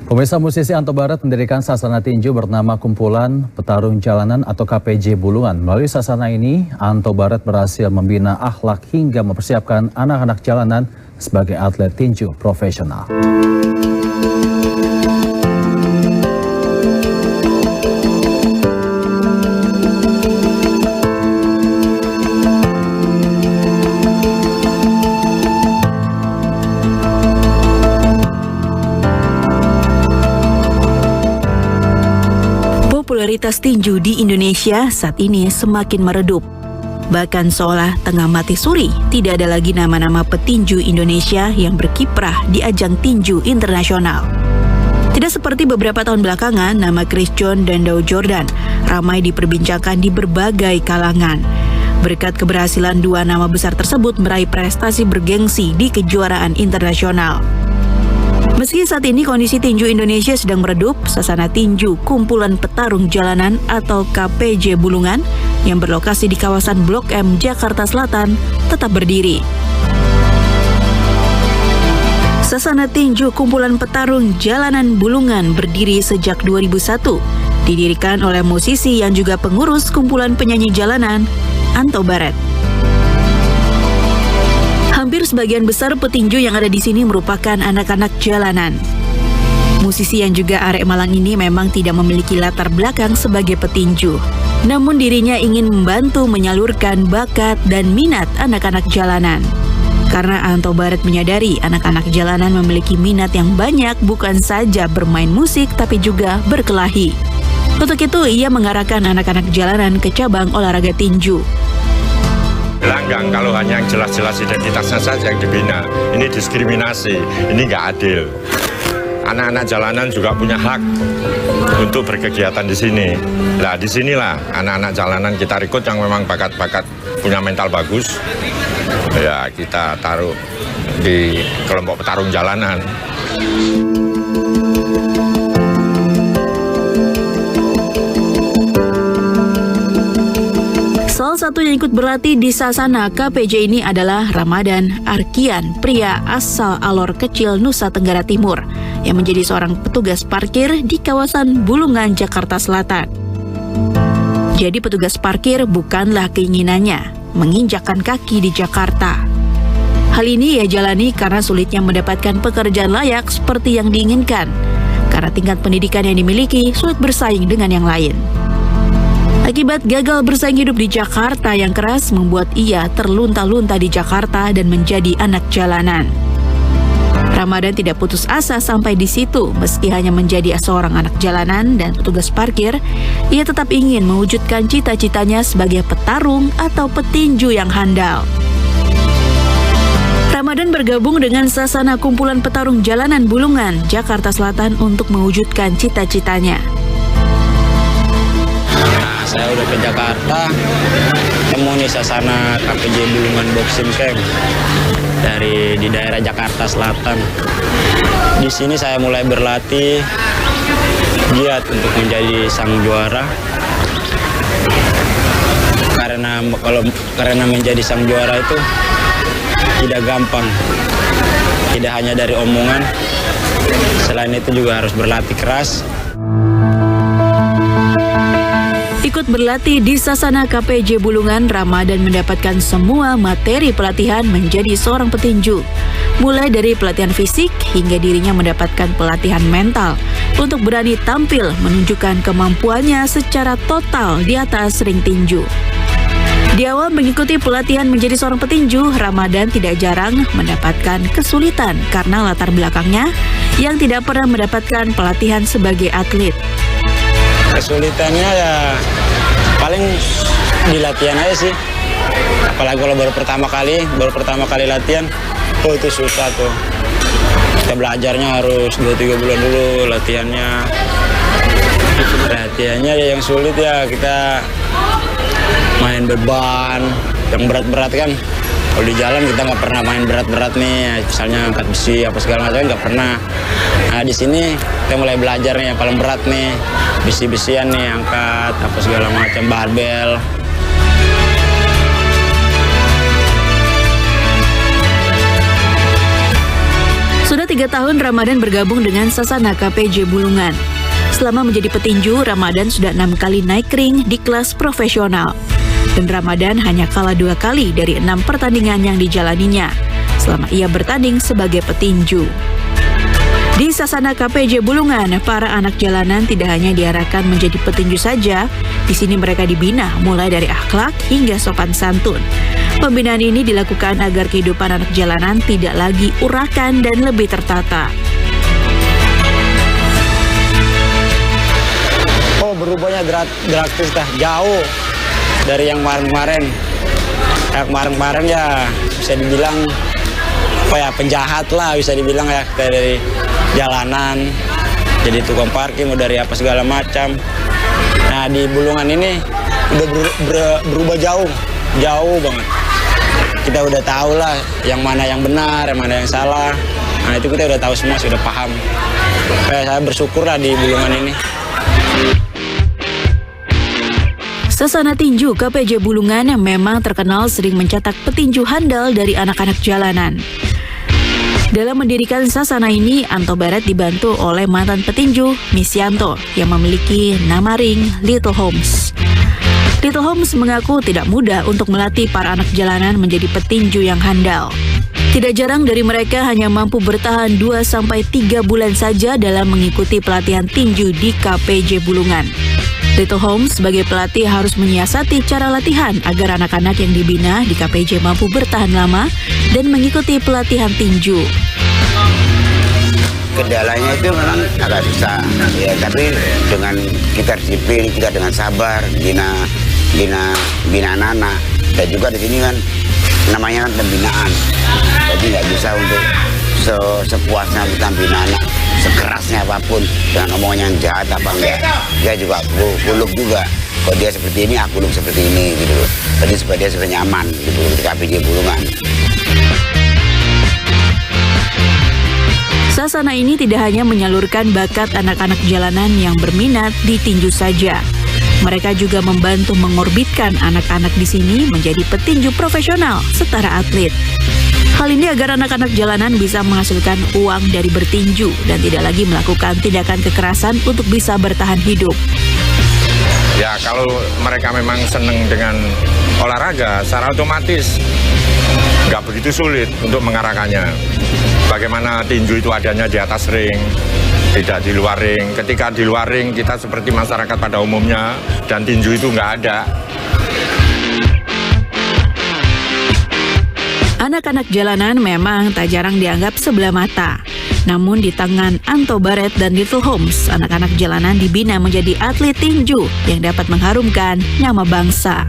Pemirsa, musisi Anto Baret mendirikan sasana tinju bernama Kumpulan Petarung Jalanan atau KPJ Bulungan. Melalui sasana ini, Anto Baret berhasil membina akhlak hingga mempersiapkan anak-anak jalanan sebagai atlet tinju profesional. Popularitas tinju di Indonesia saat ini semakin meredup. Bahkan seolah tengah mati suri, tidak ada lagi nama-nama petinju Indonesia yang berkiprah di ajang tinju internasional. Tidak seperti beberapa tahun belakangan, nama Chris John dan Daud Jordan ramai diperbincangkan di berbagai kalangan. Berkat keberhasilan dua nama besar tersebut meraih prestasi bergengsi di kejuaraan internasional. Meski saat ini kondisi tinju Indonesia sedang meredup, sasana tinju Kumpulan Petarung Jalanan atau KPJ Bulungan yang berlokasi di kawasan Blok M, Jakarta Selatan tetap berdiri. Sasana tinju Kumpulan Petarung Jalanan Bulungan berdiri sejak 2001, didirikan oleh musisi yang juga pengurus kumpulan penyanyi jalanan, Anto Baret. Hampir sebagian besar petinju yang ada di sini merupakan anak-anak jalanan. Musisi yang juga arek Malang ini memang tidak memiliki latar belakang sebagai petinju. Namun dirinya ingin membantu menyalurkan bakat dan minat anak-anak jalanan. Karena Anto Baret menyadari anak-anak jalanan memiliki minat yang banyak, bukan saja bermain musik tapi juga berkelahi. Untuk itu ia mengarahkan anak-anak jalanan ke cabang olahraga tinju. Langgang kalau hanya yang jelas-jelas identitasnya saja yang dibina, ini diskriminasi, ini nggak adil. Anak-anak jalanan juga punya hak untuk berkegiatan di sini. Nah, disinilah anak-anak jalanan kita rekrut yang memang bakat-bakat punya mental bagus. Ya, kita taruh di kelompok petarung jalanan. Salah satu yang ikut berlatih di sasana KPJ ini adalah Ramadan Arkian, pria asal Alor Kecil, Nusa Tenggara Timur, yang menjadi seorang petugas parkir di kawasan Bulungan, Jakarta Selatan. Jadi petugas parkir bukanlah keinginannya menginjakkan kaki di Jakarta. Hal ini ia jalani karena sulitnya mendapatkan pekerjaan layak seperti yang diinginkan, karena tingkat pendidikan yang dimiliki sulit bersaing dengan yang lain. Akibat gagal bersaing hidup di Jakarta yang keras membuat ia terlunta-lunta di Jakarta dan menjadi anak jalanan. Ramadan tidak putus asa sampai di situ. Meski hanya menjadi seorang anak jalanan dan petugas parkir, ia tetap ingin mewujudkan cita-citanya sebagai petarung atau petinju yang handal. Ramadan bergabung dengan sasana Kumpulan Petarung Jalanan Bulungan, Jakarta Selatan untuk mewujudkan cita-citanya. Saya udah ke Jakarta, temu nih sasana KPJ Bulungan Boxing Camp di daerah Jakarta Selatan. Di sini saya mulai berlatih giat untuk menjadi sang juara. Karena menjadi sang juara itu tidak gampang, tidak hanya dari omongan. Selain itu juga harus berlatih keras. Ikut berlatih di sasana KPJ Bulungan, Ramadan mendapatkan semua materi pelatihan menjadi seorang petinju. Mulai dari pelatihan fisik hingga dirinya mendapatkan pelatihan mental untuk berani tampil menunjukkan kemampuannya secara total di atas ring tinju. Di awal mengikuti pelatihan menjadi seorang petinju, Ramadan tidak jarang mendapatkan kesulitan karena latar belakangnya yang tidak pernah mendapatkan pelatihan sebagai atlet. Kesulitannya ya paling di latihan aja sih. Apalagi kalau baru pertama kali latihan, itu susah tuh. Kita belajarnya harus 2-3 bulan dulu latihannya. Latihannya yang sulit ya kita main beban yang berat-berat kan. Kalau di jalan kita nggak pernah main berat-berat nih, misalnya angkat besi apa segala macam nggak pernah. Nah di sini kita mulai belajar nih yang paling berat nih, besi-besian nih, angkat apa segala macam, barbel. Sudah Selama 3 tahun, Ramadan bergabung dengan Sasana KPJ Bulungan. Selama menjadi petinju, Ramadan sudah 6 kali naik ring di kelas profesional. Dan Ramadan hanya kalah 2 kali dari 6 pertandingan yang dijalaninya selama ia bertanding sebagai petinju. Di Sasana KPJ Bulungan, para anak jalanan tidak hanya diarahkan menjadi petinju saja. Di sini mereka dibina mulai dari akhlak hingga sopan santun. Pembinaan ini dilakukan agar kehidupan anak jalanan tidak lagi urakan dan lebih tertata. Oh, berubahnya drastis dah, jauh dari yang kemarin-kemarin. Kayak kemarin-kemarin ya bisa dibilang penjahat lah, bisa dibilang ya, kayak dari jalanan jadi tukang parkir, mau dari apa segala macam. Nah, di Bulungan ini udah berubah jauh banget. Kita udah tahu lah yang mana yang benar, yang mana yang salah. Nah, itu kita udah tahu semua, sudah paham. Saya bersyukur lah di Bulungan ini. Sasana Tinju KPJ Bulungan yang memang terkenal sering mencetak petinju handal dari anak-anak jalanan. Dalam mendirikan sasana ini, Anto Baret dibantu oleh mantan petinju Misyanto yang memiliki nama ring Little Homes. Little Homes mengaku tidak mudah untuk melatih para anak jalanan menjadi petinju yang handal. Tidak jarang dari mereka hanya mampu bertahan 2-3 bulan saja dalam mengikuti pelatihan tinju di KPJ Bulungan. Little Homes sebagai pelatih harus menyiasati cara latihan agar anak-anak yang dibina di KPJ mampu bertahan lama dan mengikuti pelatihan tinju. Kendalanya itu memang agak susah, ya, tapi dengan kita disiplin, kita dengan sabar, bina anak-anak, dan juga di sini kan namanya kan pembinaan, jadi nggak bisa untuk sepuasnya kita bina anak, sekerasnya apapun, dengan omongan yang jahat apa enggak, dia juga kuluk juga. Kalau dia seperti ini, aku kuluk seperti ini, gitu loh. Jadi supaya dia supaya nyaman, gitu loh, di KPJ Bulungan. Sasana ini tidak hanya menyalurkan bakat anak-anak jalanan yang berminat di tinju saja. Mereka juga membantu mengorbitkan anak-anak di sini menjadi petinju profesional setara atlet. Hal ini agar anak-anak jalanan bisa menghasilkan uang dari bertinju dan tidak lagi melakukan tindakan kekerasan untuk bisa bertahan hidup. Ya, kalau mereka memang senang dengan olahraga, secara otomatis nggak begitu sulit untuk mengarahkannya. Bagaimana tinju itu adanya di atas ring, tidak di luar ring. Ketika di luar ring, kita seperti masyarakat pada umumnya, dan tinju itu nggak ada. Anak-anak jalanan memang tak jarang dianggap sebelah mata. Namun di tangan Anto Baret dan Little Homes, anak-anak jalanan dibina menjadi atlet tinju yang dapat mengharumkan nama bangsa.